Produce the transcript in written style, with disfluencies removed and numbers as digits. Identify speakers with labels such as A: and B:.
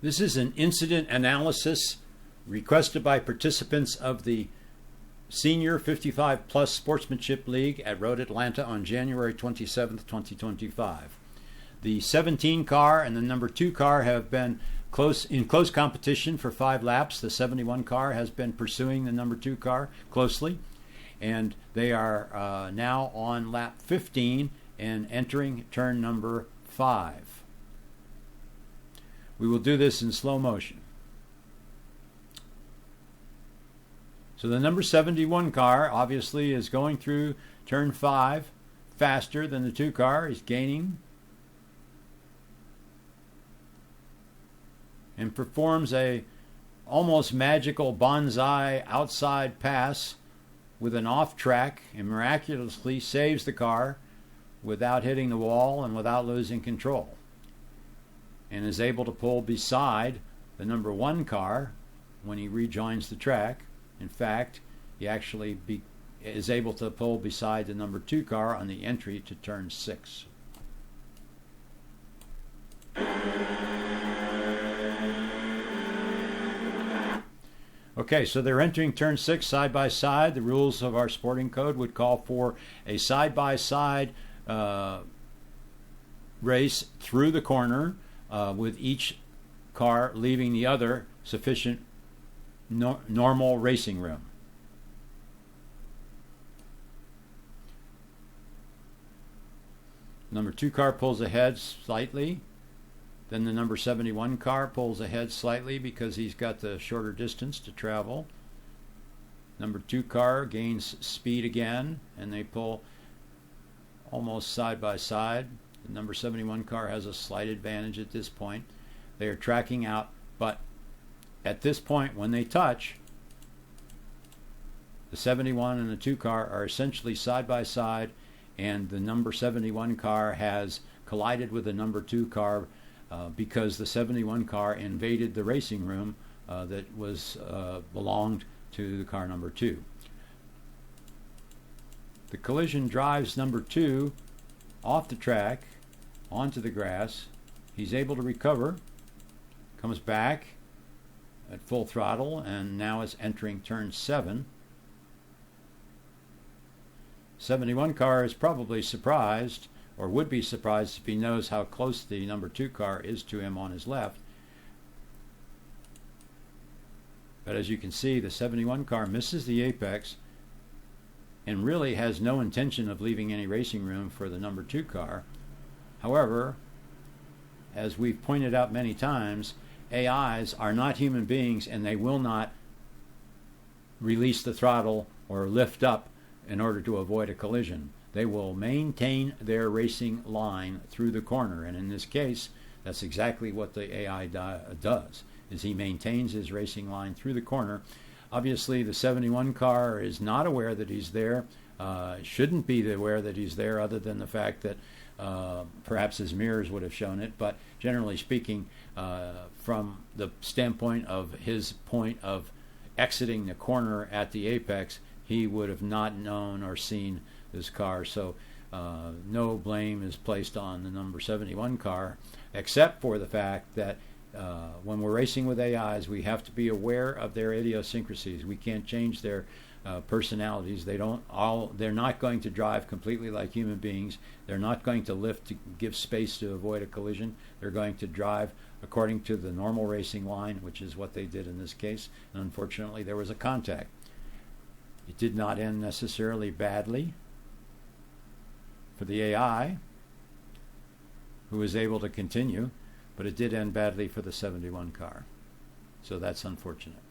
A: This is an incident analysis requested by participants of the Senior 55 Plus Sportsmanship League at Road Atlanta on January 27th, 2025. The 17 car and the number 2 car have been in close competition for 5 laps. The 71 car has been pursuing the number 2 car closely, and they are now on lap 15 and entering turn number 5. We will do this in slow motion. So the number 71 car obviously is going through turn 5 faster than the 2 car. He's gaining and performs a almost magical bonsai outside pass with an off track and miraculously saves the car without hitting the wall and without losing control, and is able to pull beside the number 1 car when he rejoins the track. In fact, he actually is able to pull beside the number 2 car on the entry to turn 6. Okay, so they're entering turn 6 side by side. The rules of our sporting code would call for a side-by-side race through the corner with each car leaving the other sufficient normal racing room. Number 2 car pulls ahead slightly. Then the number 71 car pulls ahead slightly because he's got the shorter distance to travel. Number 2 car gains speed again, and they pull almost side by side. The number 71 car has a slight advantage at this point. They are tracking out, but at this point when they touch, the 71 and the 2 car are essentially side by side, and the number 71 car has collided with the number 2 car because the 71 car invaded the racing room that was belonged to the car number 2. The collision drives number 2 off the track onto the grass. He's able to recover, comes back at full throttle, and now is entering turn 7. 71 car is probably surprised, or would be surprised if he knows how close the number 2 car is to him on his left. But as you can see, the 71 car misses the apex and really has no intention of leaving any racing room for the number 2 car. However, as we've pointed out many times, AIs are not human beings, and they will not release the throttle or lift up in order to avoid a collision. They will maintain their racing line through the corner, and in this case, that's exactly what the AI does, is he maintains his racing line through the corner. Obviously, the 71 car is not aware that he's there, shouldn't be aware that he's there, other than the fact that perhaps his mirrors would have shown it, but generally speaking, from the standpoint of his point of exiting the corner at the apex, he would have not known or seen this car. So no blame is placed on the number 71 car, except for the fact that when we're racing with AIs, we have to be aware of their idiosyncrasies. We can't change their personalities. They're not going to drive completely like human beings. They're not going to lift to give space to avoid a collision. They're going to drive according to the normal racing line, which is what they did in this case. And unfortunately, there was a contact. It did not end necessarily badly for the AI, who was able to continue, but it did end badly for the 71 car. So that's unfortunate.